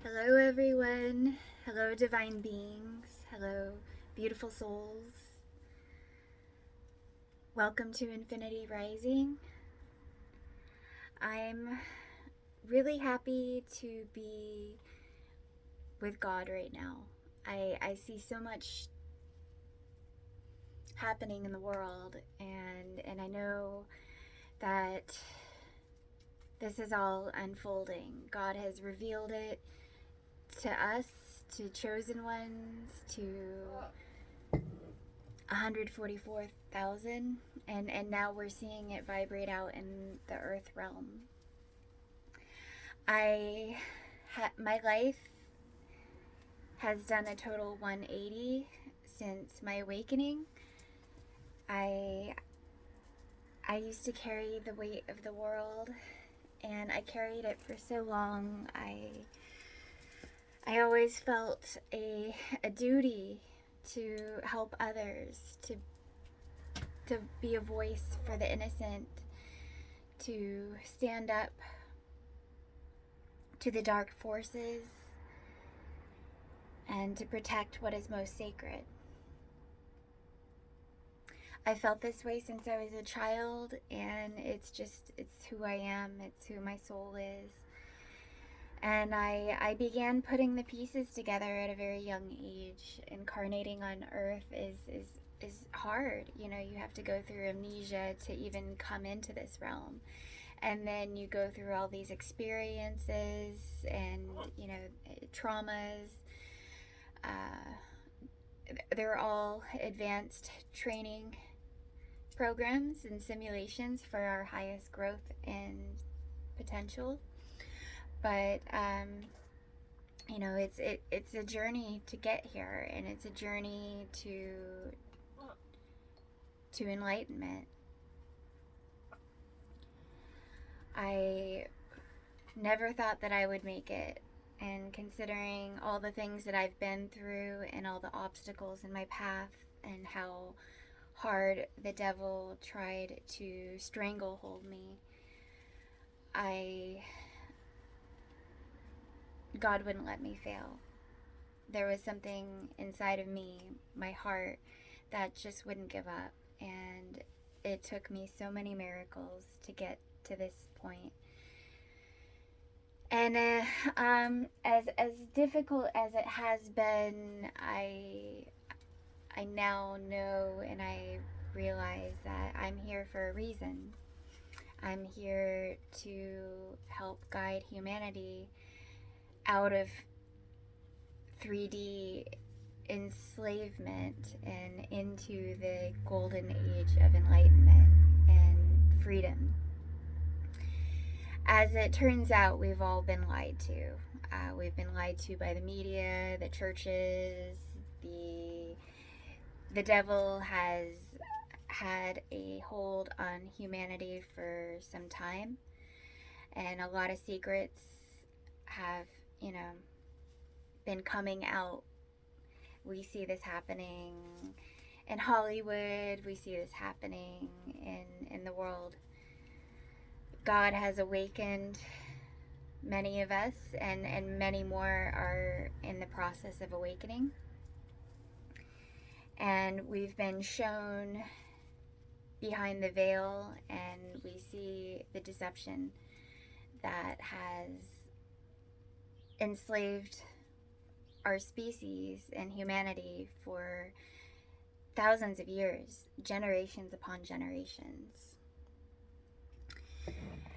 Hello, everyone. Hello, divine beings. Hello, beautiful souls. Welcome to Infinity Rising. I'm really happy to be with God right now. I see so much happening in the world, and I know that this is all unfolding. God has revealed it to us, to chosen ones, to 144,000, and now we're seeing it vibrate out in the earth realm. My life has done a total 180 since my awakening. I used to carry the weight of the world, and I carried it for so long. I always felt a duty to help others, to be a voice for the innocent, to stand up to the dark forces, and to protect what is most sacred. I felt this way since I was a child, and it's who I am, it's who my soul is. And I began putting the pieces together at a very young age. Incarnating on earth is hard. You know, you have to go through amnesia to even come into this realm. And then you go through all these experiences and, traumas. They're all advanced training programs and simulations for our highest growth and potential. But it's a journey to get here, and it's a journey to enlightenment. I never thought that I would make it, and considering all the things that I've been through and all the obstacles in my path and how hard the devil tried to stranglehold me, God wouldn't let me fail. There was something inside of me, my heart, that just wouldn't give up. And it took me so many miracles to get to this point. And as difficult as it has been, I now know and I realize that I'm here for a reason. I'm here to help guide humanity out of 3D enslavement and into the golden age of enlightenment and freedom. As it turns out, we've all been lied to. We've been lied to by the media, the churches. The devil has had a hold on humanity for some time, and a lot of secrets have, been coming out. We see this happening in Hollywood. We see this happening in the world. God has awakened many of us, and many more are in the process of awakening. And we've been shown behind the veil, and we see the deception that has enslaved our species and humanity for thousands of years, generations upon generations.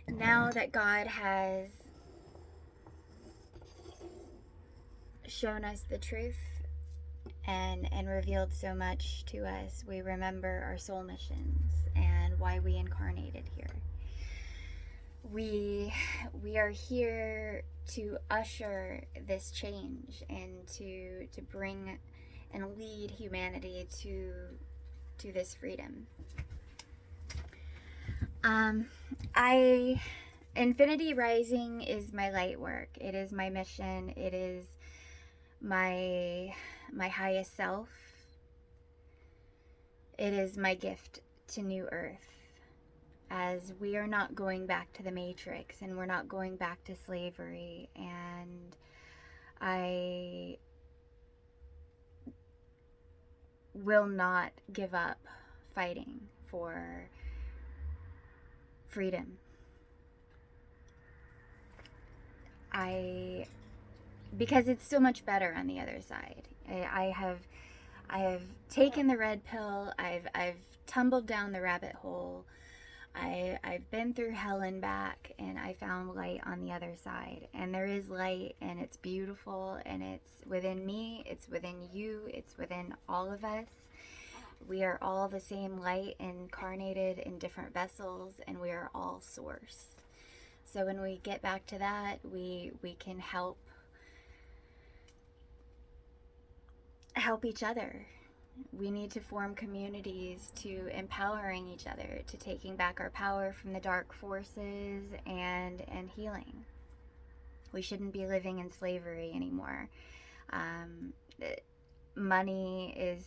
Now that God has shown us the truth and revealed so much to us, we remember our soul missions and why we incarnated here. We are here to usher this change and to bring and lead humanity to this freedom. Infinity Rising is my light work. It is my mission. It is my highest self. It is my gift to New Earth, as we are not going back to the Matrix, and we're not going back to slavery, and I will not give up fighting for freedom. Because it's so much better on the other side. I have taken the red pill. I've tumbled down the rabbit hole. I've been through hell and back, and I found light on the other side. And there is light, and it's beautiful, and it's within me, it's within you, it's within all of us. We are all the same light incarnated in different vessels, and we are all source. So when we get back to that, we can help each other. We need to form communities to empowering each other, to taking back our power from the dark forces and healing. We shouldn't be living in slavery anymore. Money is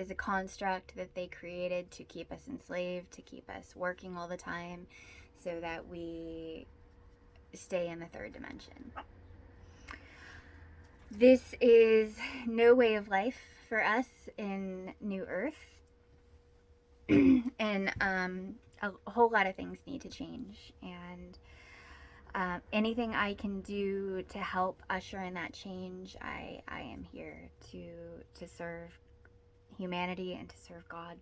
a construct that they created to keep us enslaved, to keep us working all the time, so that we stay in the third dimension. This is no way of life for us in New Earth. And a whole lot of things need to change. And anything I can do to help usher in that change, I am here to serve humanity and to serve God.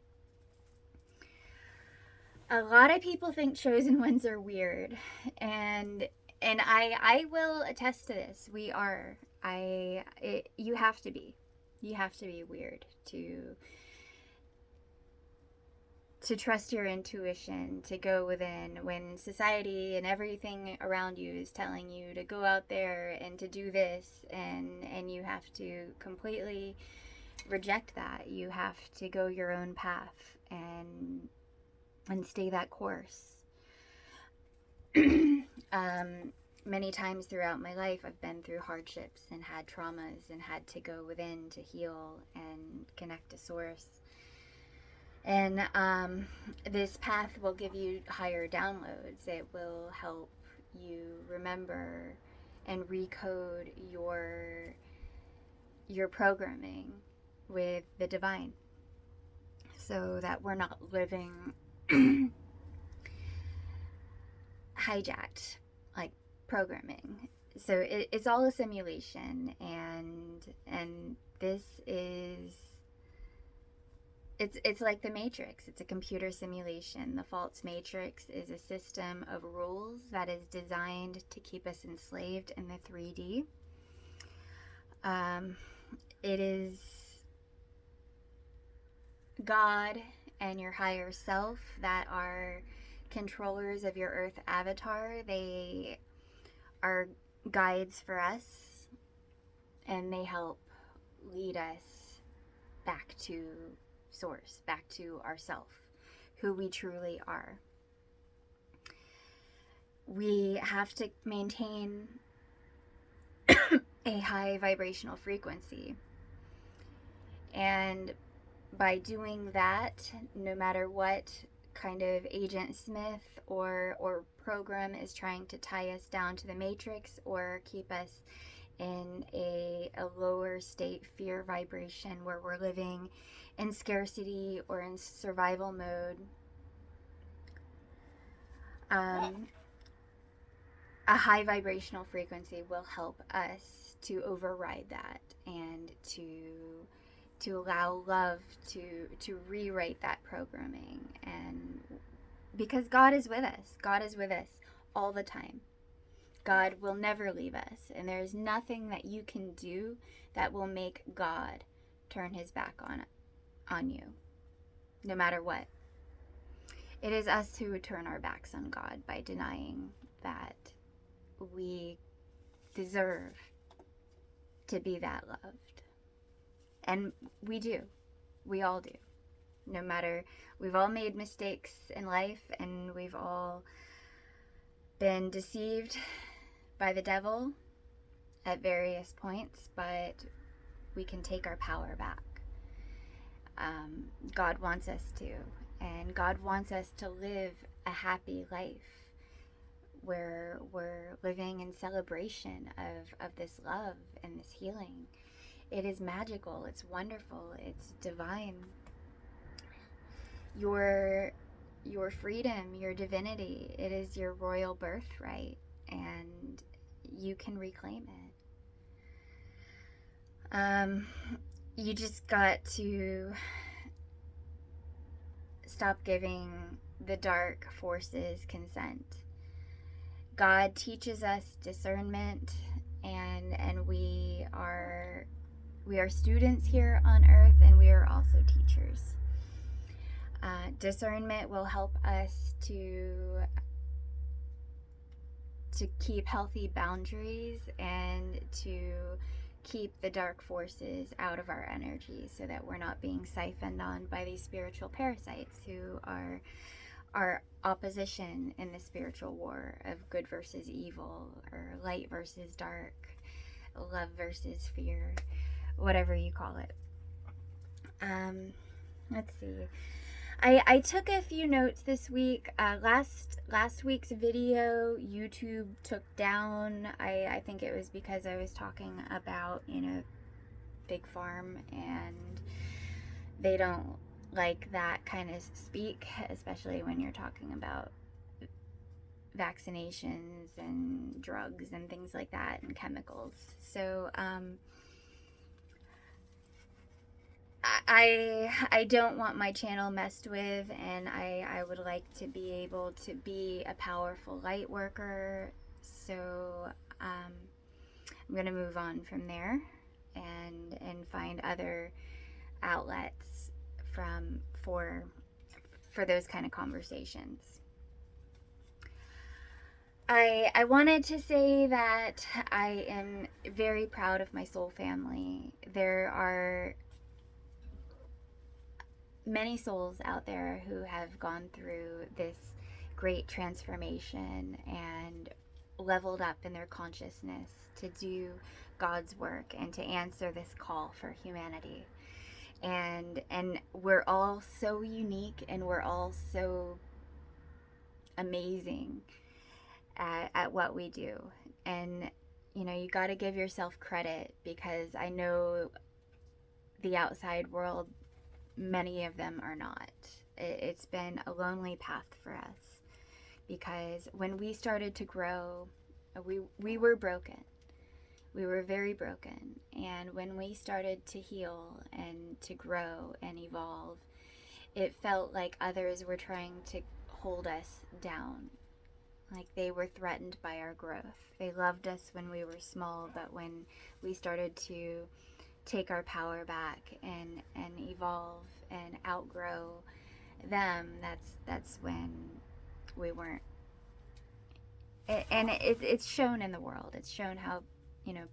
A lot of people think chosen ones are weird, and I will attest to this. We are. You have to be. You have to be weird to trust your intuition, to go within when society and everything around you is telling you to go out there and to do this, and you have to completely reject that. You have to go your own path and stay that course. Many times throughout my life, I've been through hardships and had traumas and had to go within to heal and connect to source. And this path will give you higher downloads. It will help you remember and recode your programming with the divine, so that we're not living hijacked like programming. So it's all a simulation, and this is it's like the Matrix. It's a computer simulation. The false Matrix is a system of rules that is designed to keep us enslaved in the 3D. It is God and your higher self that are controllers of your Earth avatar. They are guides for us, and they help lead us back to source, back to ourself, who we truly are. We have to maintain a high vibrational frequency, and by doing that, no matter what kind of Agent Smith or program is trying to tie us down to the Matrix or keep us in a lower state fear vibration where we're living in scarcity or in survival mode, a high vibrational frequency will help us to override that and to allow love to rewrite that programming. And because God is with us. God is with us all the time. God will never leave us, and there's nothing that you can do that will make God turn his back on you, no matter what. It is us who turn our backs on God by denying that we deserve to be that loved. And we do. We all do. No matter, we've all made mistakes in life, and we've all been deceived by the devil at various points, but we can take our power back. God wants us to, and God wants us to live a happy life. where we're living in celebration of this love and this healing. It is magical, it's wonderful, it's divine. Your freedom, your divinity, it is your royal birthright, and you can reclaim it. You just got to stop giving the dark forces consent. God teaches us discernment, and we are students here on earth, and we are also teachers. Discernment will help us to keep healthy boundaries and to keep the dark forces out of our energy, so that we're not being siphoned on by these spiritual parasites who are our opposition in the spiritual war of good versus evil, or light versus dark, love versus fear, whatever you call it. Let's see. I took a few notes this week. Last week's video, YouTube took down. I think it was because I was talking about, Big Farm, and they don't like that kind of speak, especially when you're talking about vaccinations and drugs and things like that, and chemicals. So, I don't want my channel messed with, and I would like to be able to be a powerful light worker. So I'm going to move on from there and find other outlets for those kind of conversations. I wanted to say that I am very proud of my soul family. There are many souls out there who have gone through this great transformation and leveled up in their consciousness to do God's work and to answer this call for humanity. And we're all so unique, and we're all so amazing at what we do. And you got to give yourself credit, because I know the outside world, many of them are not. It's been a lonely path for us, because when we started to grow, we were broken. We were very broken. And when we started to heal and to grow and evolve, it felt like others were trying to hold us down. Like they were threatened by our growth. They loved us when we were small, but when we started to take our power back and evolve and outgrow them, that's when we weren't. And it's shown in the world. It's shown how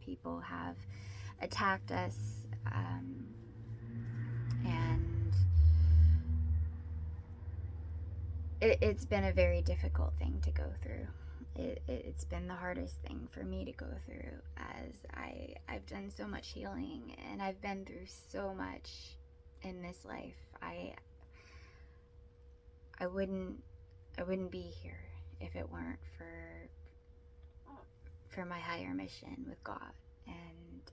people have attacked us, and it's been a very difficult thing to go through. It's been the hardest thing for me to go through, as I've done so much healing, and I've been through so much in this life. I wouldn't be here if it weren't for my higher mission with God, and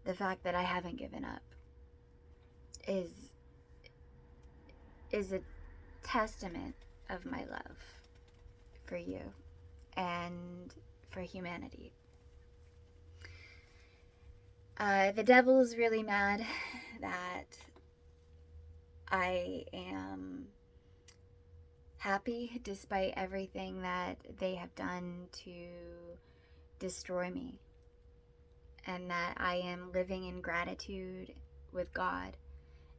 the fact that I haven't given up is a testament of my love for you and for humanity. The devil is really mad that I am happy despite everything that they have done to destroy me, and that I am living in gratitude with God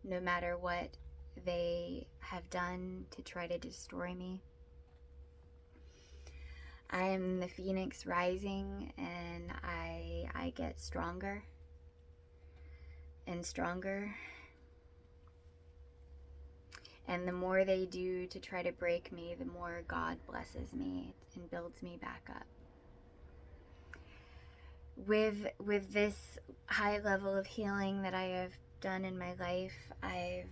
no matter what they have done to try to destroy me. I am the phoenix rising, and I get stronger and stronger. And the more they do to try to break me, the more God blesses me and builds me back up. With this high level of healing that I have done in my life, I've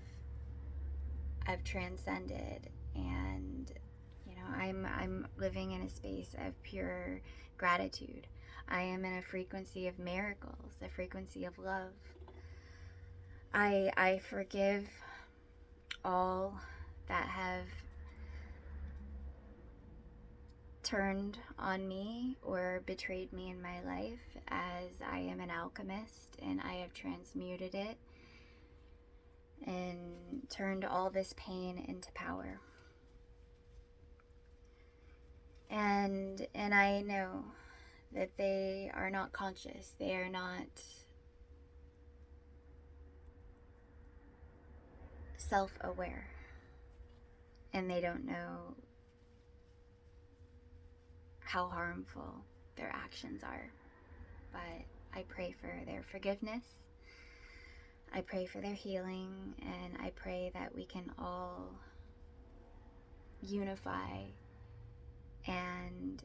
transcended, and I'm living in a space of pure gratitude. I am in a frequency of miracles, a frequency of love. I forgive all that have turned on me or betrayed me in my life, as I am an alchemist and I have transmuted it and turned all this pain into power. And I know that they are not conscious. They are not self-aware. And they don't know how harmful their actions are. But I pray for their forgiveness. I pray for their healing, and I pray that we can all unify and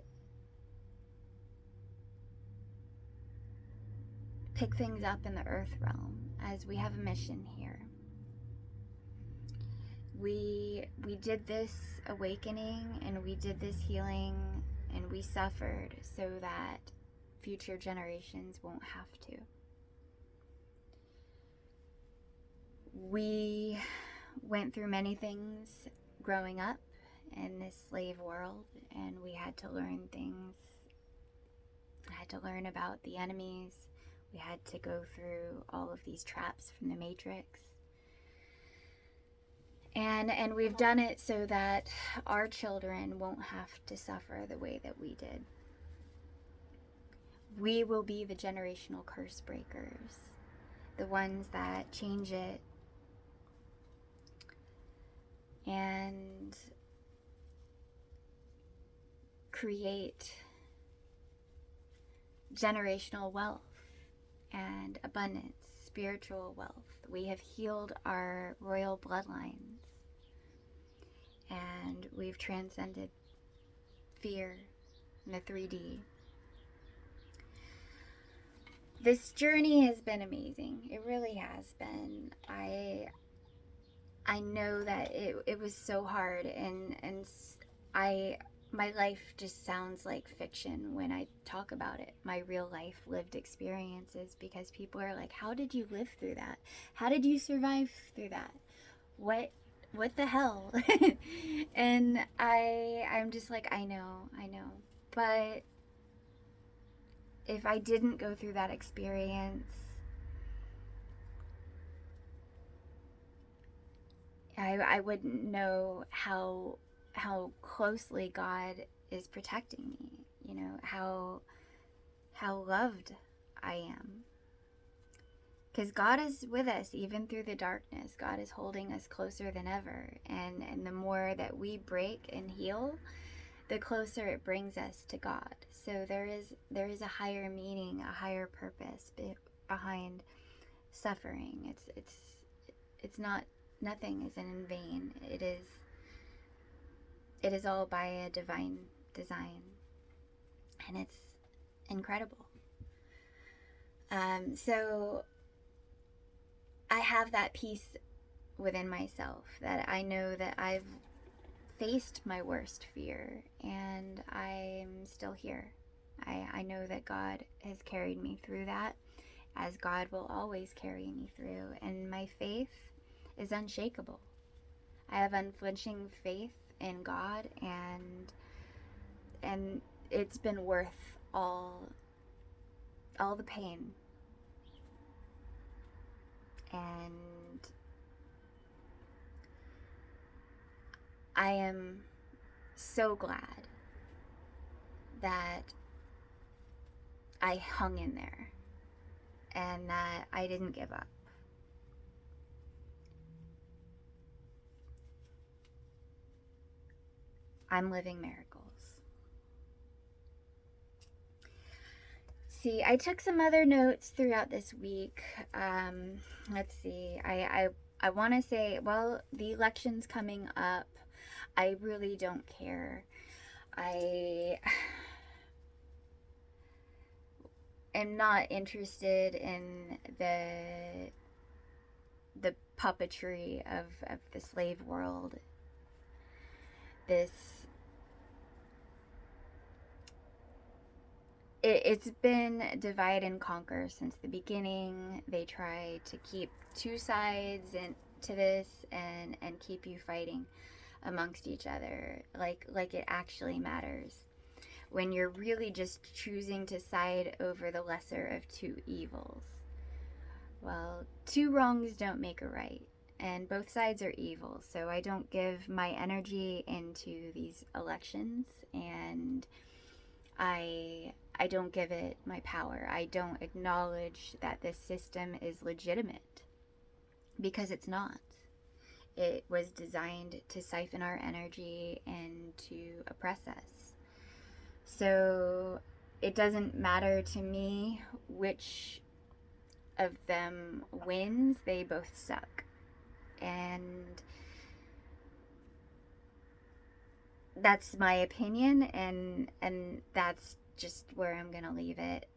pick things up in the earth realm, as we have a mission here. We did this awakening and we did this healing and we suffered so that future generations won't have to. We went through many things growing up in this slave world, and we had to learn things. I had to learn about the enemies. We had to go through all of these traps from the Matrix. And we've done it so that our children won't have to suffer the way that we did. We will be the generational curse breakers, the ones that change it and create generational wealth and abundance, spiritual wealth. We have healed our royal bloodlines, and we've transcended fear in the 3D. This journey has been amazing. It really has been. I know that it was so hard, and my life just sounds like fiction when I talk about it. My real life lived experiences, because people are like, how did you live through that? How did you survive through that? What the hell? And I'm just like, I know. But if I didn't go through that experience, I wouldn't know how closely God is protecting me, you know, how loved I am. Because God is with us even through the darkness. God is holding us closer than ever. And the more that we break and heal, the closer it brings us to God. So there is a higher meaning, a higher purpose behind suffering. It's not, nothing is in vain. It is all by a divine design, and it's incredible. So I have that peace within myself, that I know that I've faced my worst fear and I'm still here. I know that God has carried me through that, as God will always carry me through, and my faith is unshakable. I have unflinching faith in God, and it's been worth all the pain. And I am so glad that I hung in there and that I didn't give up. I'm living miracles. See, I took some other notes throughout this week. Let's see. I want to say, well, the election's coming up. I really don't care. I am not interested in the puppetry of the slave world. This it's been divide and conquer since the beginning. They try to keep two sides to this and keep you fighting amongst each other like it actually matters, when you're really just choosing to side over the lesser of two evils. Well, two wrongs don't make a right, and both sides are evil. So I don't give my energy into these elections, and I don't give it my power. I don't acknowledge that this system is legitimate, because it's not. It was designed to siphon our energy and to oppress us. So it doesn't matter to me which of them wins. They both suck. And that's my opinion, and that's just where I'm gonna leave it.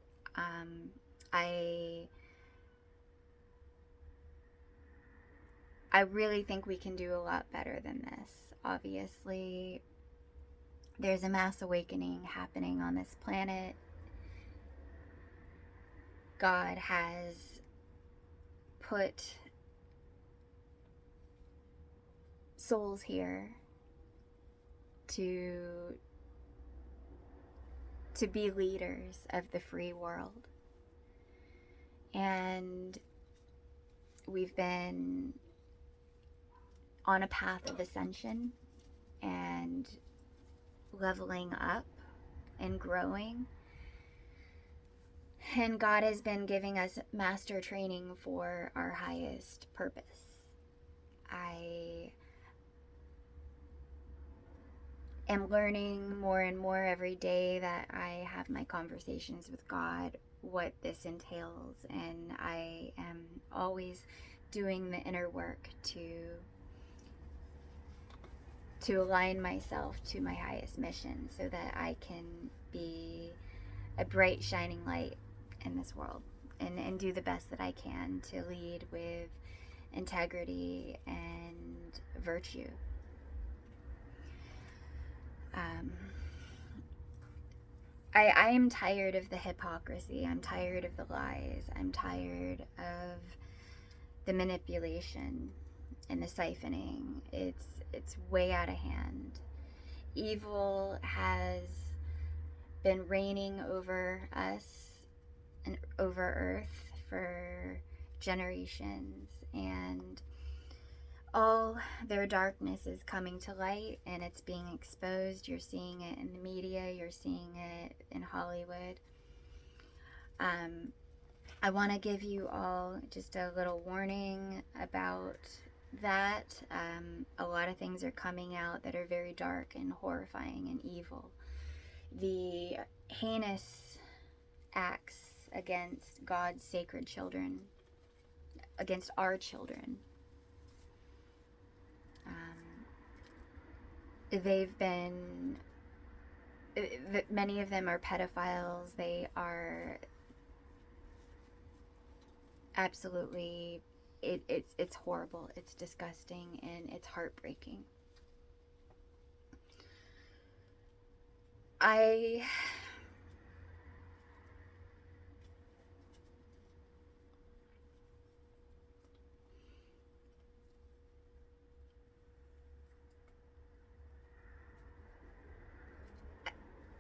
I really think we can do a lot better than this. Obviously, there's a mass awakening happening on this planet. God has put souls here to be leaders of the free world. And we've been on a path of ascension and leveling up and growing. And God has been giving us master training for our highest purpose. I am learning more and more every day that I have my conversations with God what this entails, and I am always doing the inner work to align myself to my highest mission, so that I can be a bright shining light in this world, and do the best that I can to lead with integrity and virtue. I am tired of the hypocrisy. I'm tired of the lies. I'm tired of the manipulation and the siphoning. It's way out of hand. Evil has been reigning over us and over Earth for generations, and all their darkness is coming to light, and it's being exposed. You're seeing it in the media, you're seeing it in Hollywood. I want to give you all just a little warning about that. A lot of things are coming out that are very dark and horrifying and evil. The heinous acts against God's sacred children, against our children. They've been, many of them are pedophiles. They are absolutely, it's horrible, it's disgusting, and it's heartbreaking.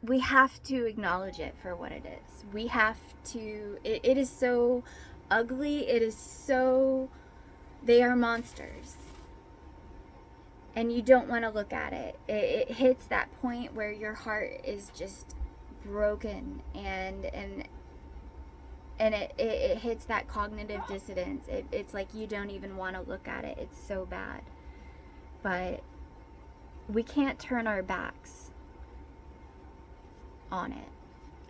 We have to acknowledge it for what it is. We have to, it is so ugly, it is so, they are monsters. And you don't want to look at it. It hits that point where your heart is just broken, and it hits that cognitive dissonance. It's like you don't even want to look at it. It's so bad. But we can't turn our backs on it.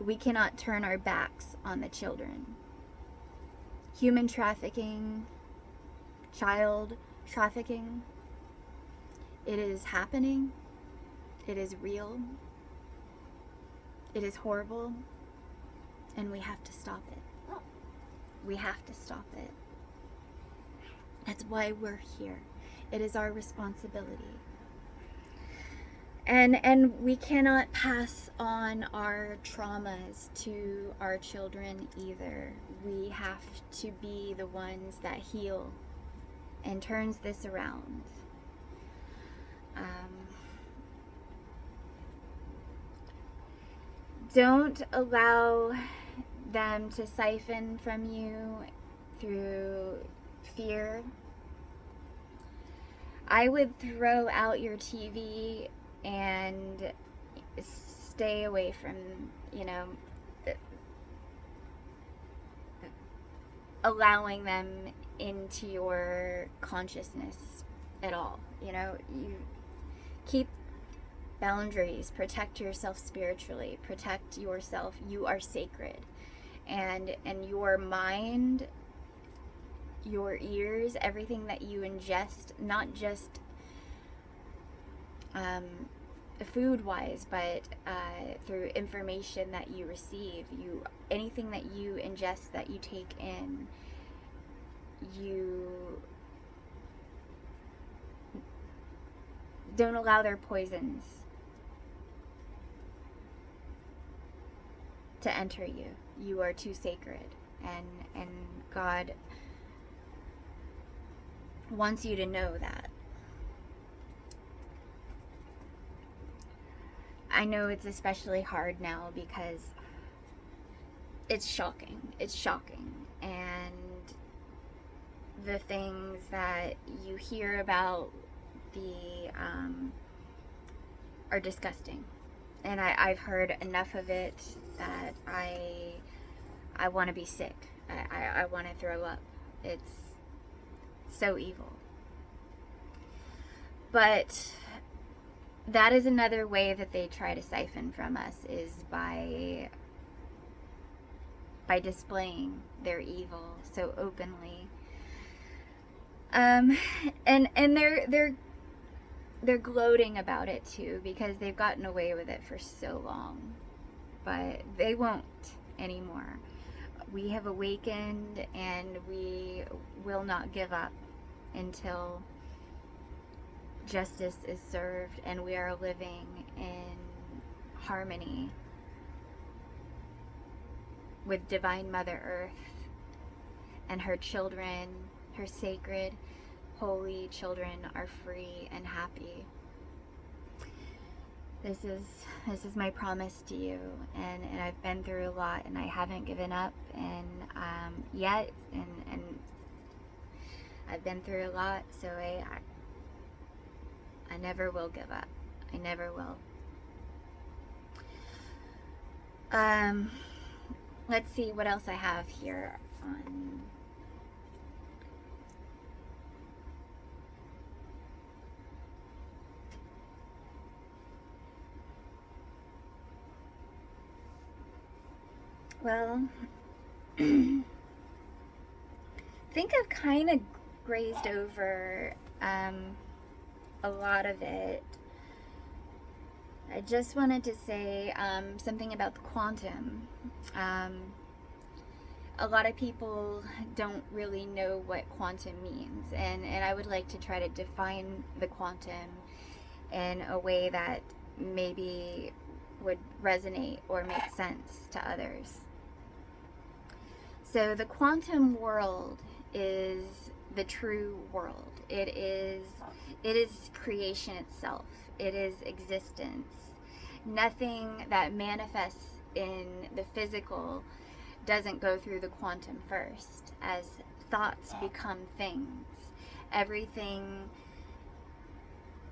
We cannot turn our backs on the children. Human trafficking, child trafficking, it is happening. It is real. It is horrible. And we have to stop it. We have to stop it. That's why we're here. It is our responsibility. And we cannot pass on our traumas to our children either. We have to be the ones that heal and turns this around. Don't allow them to siphon from you through fear. I would throw out your TV and stay away from, allowing them into your consciousness at all. You keep boundaries, protect yourself spiritually, protect yourself. You are sacred. And your mind, your ears, everything that you ingest, not just food wise, but through information that you receive, anything that you ingest, that you take in, you don't allow their poisons to enter you. You are too sacred, and God wants you to know that. I know it's especially hard now because it's shocking. It's shocking. And the things that you hear about are disgusting. And I've heard enough of it that I want to be sick. I want to throw up. It's so evil. But that is another way that they try to siphon from us, is by displaying their evil so openly. And they're gloating about it too, because they've gotten away with it for so long. But they won't anymore. We have awakened, and we will not give up until justice is served and we are living in harmony with Divine Mother Earth and her children. Her sacred, holy children are free and happy. This is my promise to you, and I've been through a lot, and I haven't given up, and yet, and I've been through a lot, so I never will give up. I never will. Let's see what else I have here on. Well, I think I've kind of grazed over a lot of it. I just wanted to say something about the quantum. A lot of people don't really know what quantum means, and I would like to try to define the quantum in a way that maybe would resonate or make sense to others. So the quantum world is the true world. It is creation itself. It is existence. Nothing that manifests in the physical doesn't go through the quantum first. As thoughts become things, everything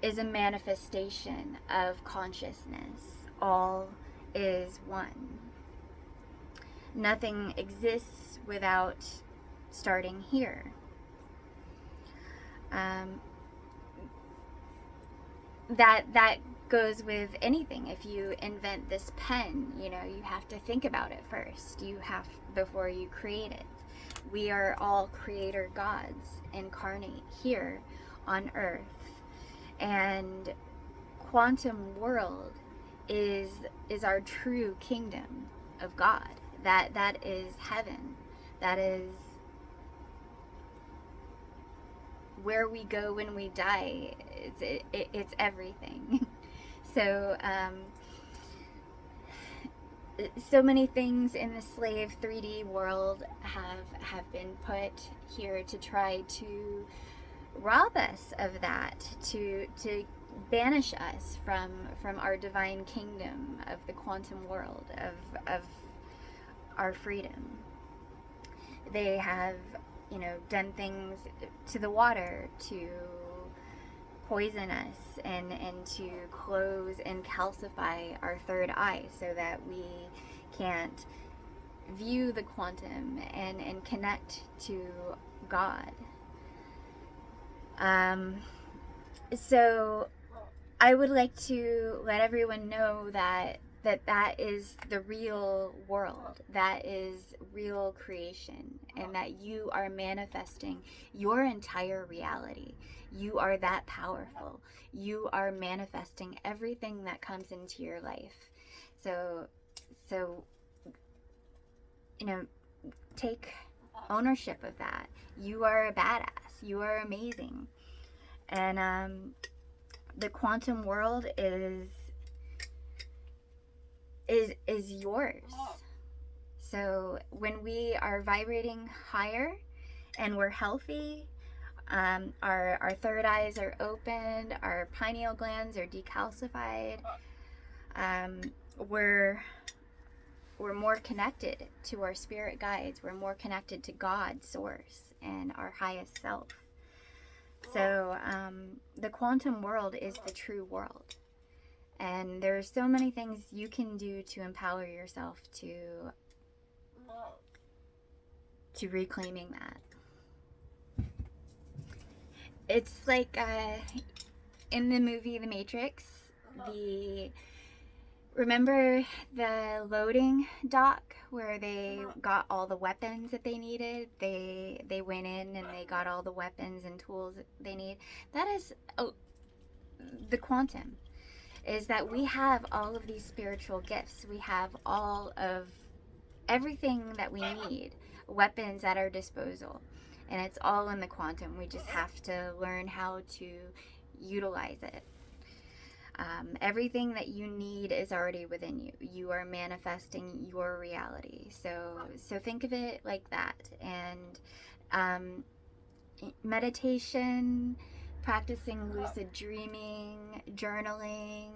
is a manifestation of consciousness. All is one. Nothing exists without starting here. That goes with anything. If you invent this pen, you have to think about it first. Before you create it. We are all creator gods incarnate here on earth. And quantum world is our true kingdom of God. That is heaven. That is where we go when we die. It's everything. So, so many things in the slave 3D world have been put here to try to rob us of that, to banish us from our divine kingdom of the quantum world, of our freedom. They have, done things to the water to poison us, and to close and calcify our third eye so that we can't view the quantum and connect to God. So I would like to let everyone know that is the real world, that is real creation, and that you are manifesting your entire reality. You are that powerful. You are manifesting everything that comes into your life. So take ownership of that. You are a badass. You are amazing. And the quantum world is yours. So when we are vibrating higher and we're healthy, our third eyes are opened, our pineal glands are decalcified, we're more connected to our spirit guides. We're more connected to God, source, and our highest self. So the quantum world is the true world. And there are so many things you can do to empower yourself to reclaiming that. It's like in the movie The Matrix, remember the loading dock where they got all the weapons that they needed? They went in and they got all the weapons and tools that they need. That is the quantum. Is that we have all of these spiritual gifts. We have all of everything that we need, weapons at our disposal. And it's all in the quantum. We just have to learn how to utilize it. Everything that you need is already within you. You are manifesting your reality. So think of it like that. And meditation, practicing lucid dreaming, journaling,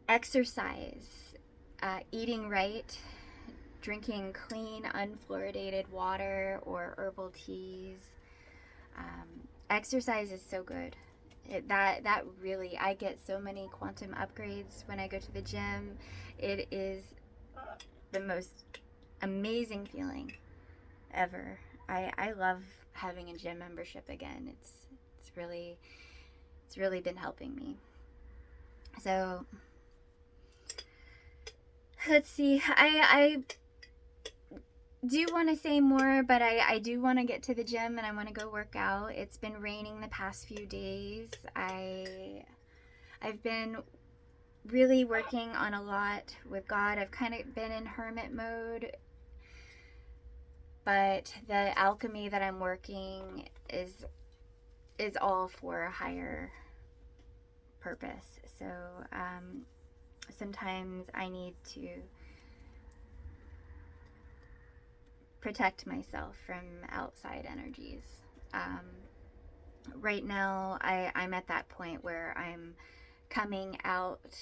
exercise, eating right, drinking clean, unfluoridated water or herbal teas. Exercise is so good. That really, I get so many quantum upgrades when I go to the gym. It is the most amazing feeling ever. I love having a gym membership again. It's really been helping me. So let's see. I do want to say more, but I do want to get to the gym and I want to go work out. It's been raining the past few days. I've been really working on a lot with God. I've kind of been in hermit mode, but the alchemy that I'm working is all for a higher purpose. So sometimes I need to protect myself from outside energies. Right now I'm at that point where I'm coming out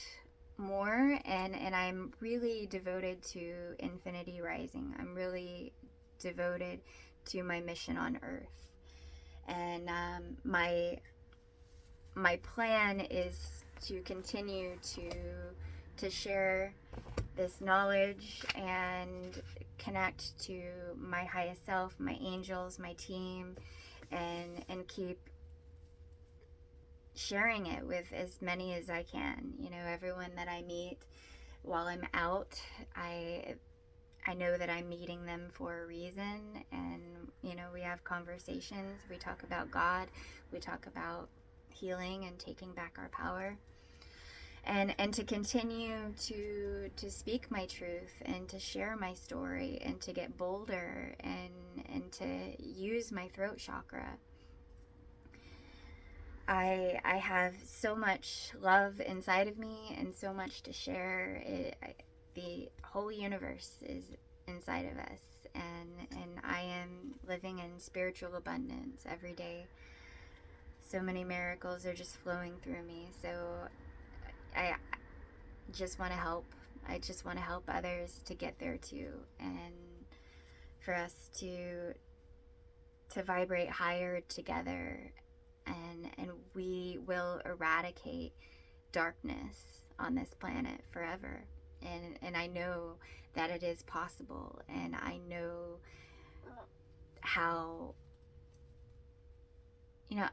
more, and I'm really devoted to infinity rising. I'm really devoted to my mission on earth, and my plan is to continue to share this knowledge and connect to my highest self, my angels, my team, and keep sharing it with as many as I can. Everyone that I meet while I'm out, I know that I'm meeting them for a reason, and we have conversations. We talk about God, we talk about healing and taking back our power, and to continue to speak my truth and to share my story and to get bolder and to use my throat chakra. I have so much love inside of me and so much to share. The whole universe is inside of us, and I am living in spiritual abundance every day. So many miracles are just flowing through me. So I just want to help. I just want to help others to get there too, and for us to vibrate higher together, and we will eradicate darkness on this planet forever. And I know that it is possible, and I know how, you know,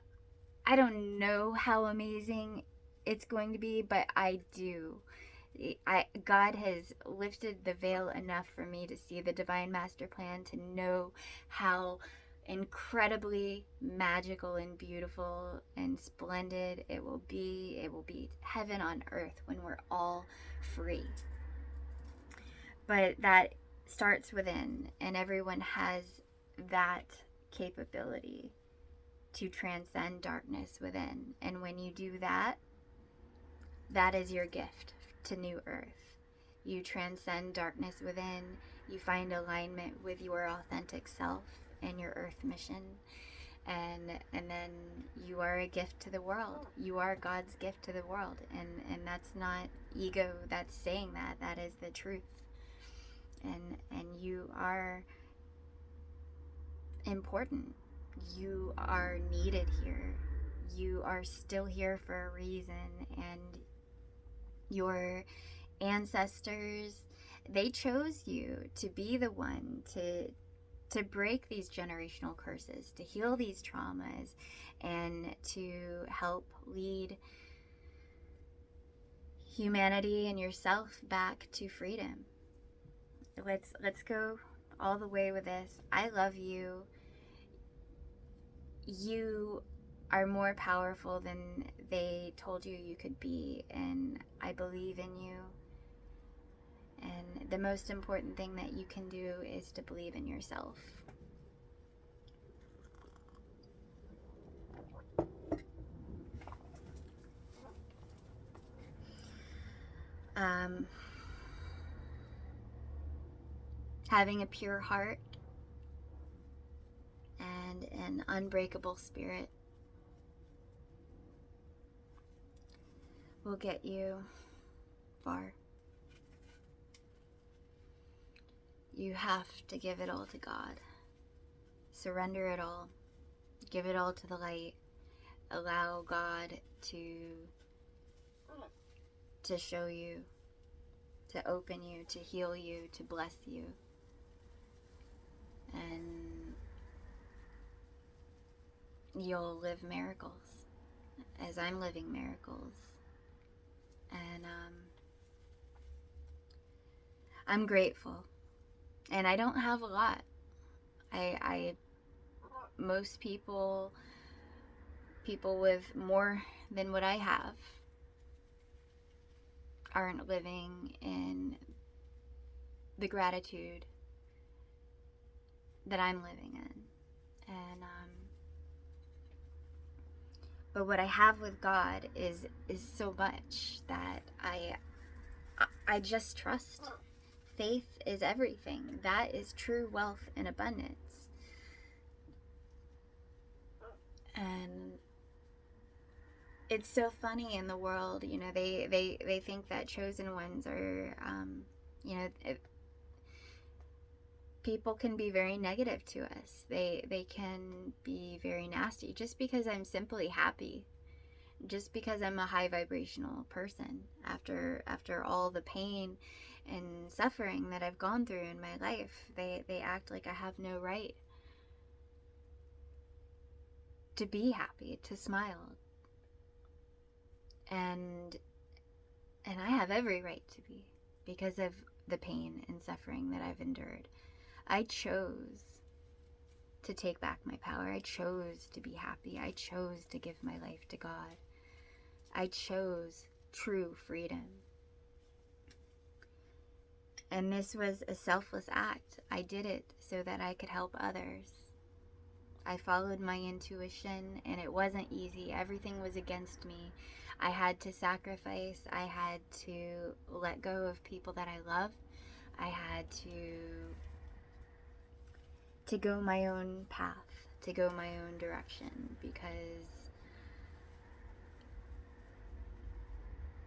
I don't know how amazing it's going to be, but I do. God has lifted the veil enough for me to see the divine master plan, to know how incredibly magical and beautiful and splendid it will be. It will be heaven on earth when we're all free. But that starts within, and everyone has that capability to transcend darkness within. And when you do that, that is your gift to New Earth. You transcend darkness within, you find alignment with your authentic self and your Earth mission, and then you are a gift to the world. You are God's gift to the world, and that's not ego that's saying that. That is the truth. And you are important. You are needed here. You are still here for a reason, and your ancestors, they chose you to be the one to break these generational curses, to heal these traumas, and to help lead humanity and yourself back to freedom. Let's go all the way with this. I love you. You are more powerful than they told you you could be, and I believe in you. And the most important thing that you can do is to believe in yourself. Having a pure heart and an unbreakable spirit will get you far. You have to give it all to God. Surrender it all. Give it all to the light. Allow God to show you, to open you, to heal you, to bless you. And you'll live miracles as I'm living miracles. And I'm grateful. And I don't have a lot. Most people with more than what I have aren't living in the gratitude that I'm living in. And but what I have with God is so much that I just trust. Faith is everything. That is true wealth and abundance. And it's so funny in the world, you know, they think that chosen ones are, you know, people can be very negative to us. They can be very nasty just because I'm simply happy. Just because I'm a high vibrational person after all the pain and suffering that I've gone through in my life, they act like I have no right to be happy, to smile. And I have every right to be, because of the pain and suffering that I've endured. I chose to take back my power. I chose to be happy. I chose to give my life to God. I chose true freedom. And this was a selfless act. I did it so that I could help others. I followed my intuition, and it wasn't easy. Everything was against me. I had to sacrifice. I had to let go of people that I love. I had to go my own path, to go my own direction, because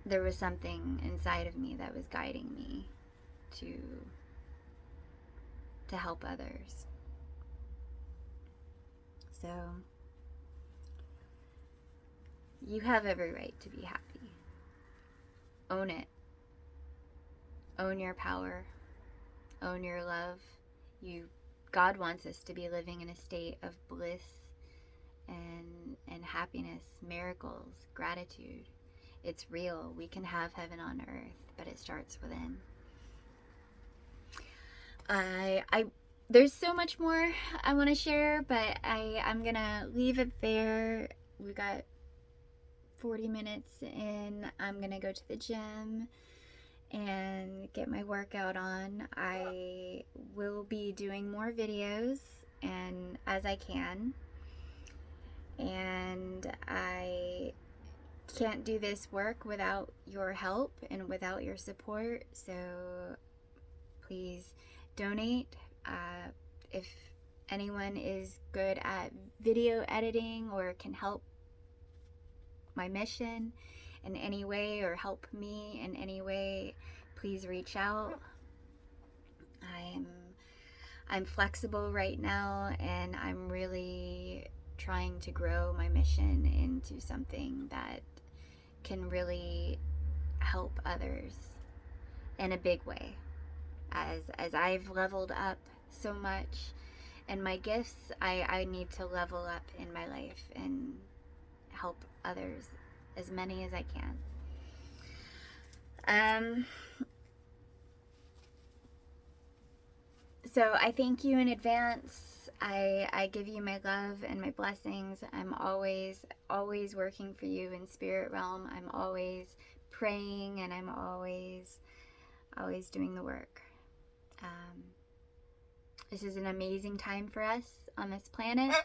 there was something inside of me that was guiding me to help others. So you have every right to be happy. Own it. Own your power. Own your love. God wants us to be living in a state of bliss and happiness, miracles, gratitude. It's real. We can have heaven on earth, but it starts within. There's so much more I want to share, but I'm gonna leave it there. We got 40 minutes in. I'm gonna go to the gym and get my workout on. I will be doing more videos and as I can, and I can't do this work without your help and without your support. So please donate. If anyone is good at video editing or can help my mission in any way or help me in any way, please reach out. I'm flexible right now, and I'm really trying to grow my mission into something that can really help others in a big way. As I've leveled up so much in my gifts, I need to level up in my life and help others, as many as I can. So I thank you in advance. I give you my love and my blessings. I'm always working for you in spirit realm. I'm always praying, and I'm always doing the work. This is an amazing time for us on this planet.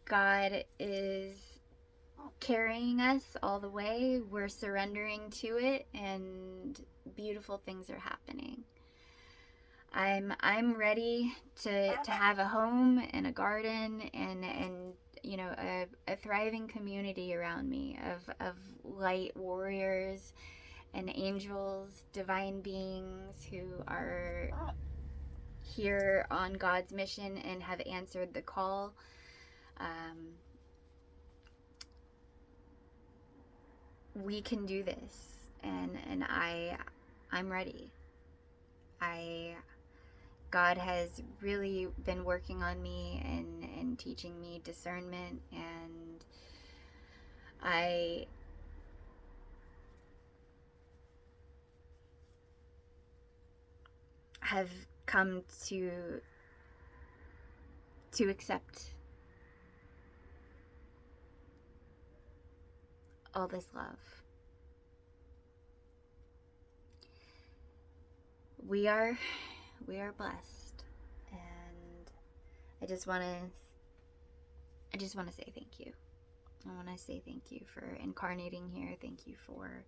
God is carrying us all the way. We're surrendering to it, and beautiful things are happening. I'm ready to have a home and a garden and you know, a thriving community around me of light warriors and angels, divine beings who are here on God's mission and have answered the call. We can do this, and I'm ready. God has really been working on me and teaching me discernment, and I have come to accept all this love. We are blessed, and I just want to say thank you. I want to say thank you for incarnating here. Thank you for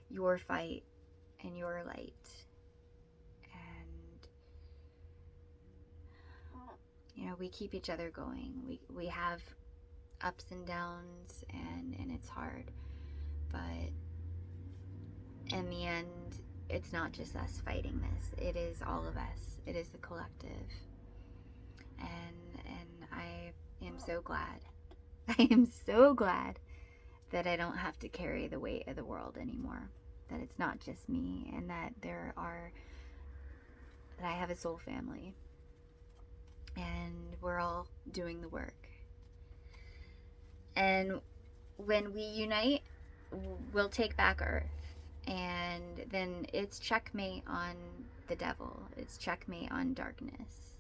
your fight and your light. And you know, we keep each other going. We have ups and downs, and it's hard, but in the end, it's not just us fighting this. It is all of us. It is the collective. And I am so glad. I am so glad that I don't have to carry the weight of the world anymore. That it's not just me, and that I have a soul family. And we're all doing the work. And when we unite, we'll take back Earth. And then it's checkmate on the devil. It's checkmate on darkness.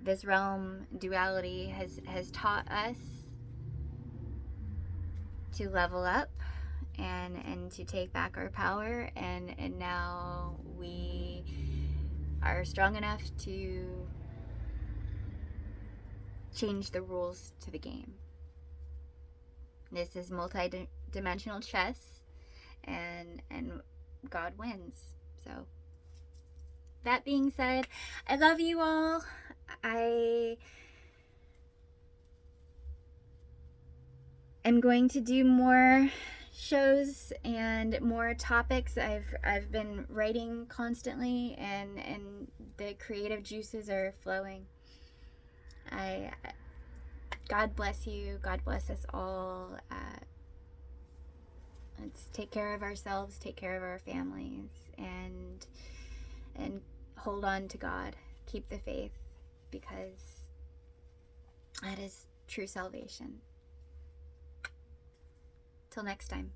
This realm duality has taught us to level up and to take back our power. And now we are strong enough to change the rules to the game. This is multi-dimensional chess, and God wins. So that being said, I love you all. I am going to do more shows and more topics. I've been writing constantly, and the creative juices are flowing. God bless you. God bless us all. Let's take care of ourselves, take care of our families, and hold on to God. Keep the faith, because that is true salvation. Till next time.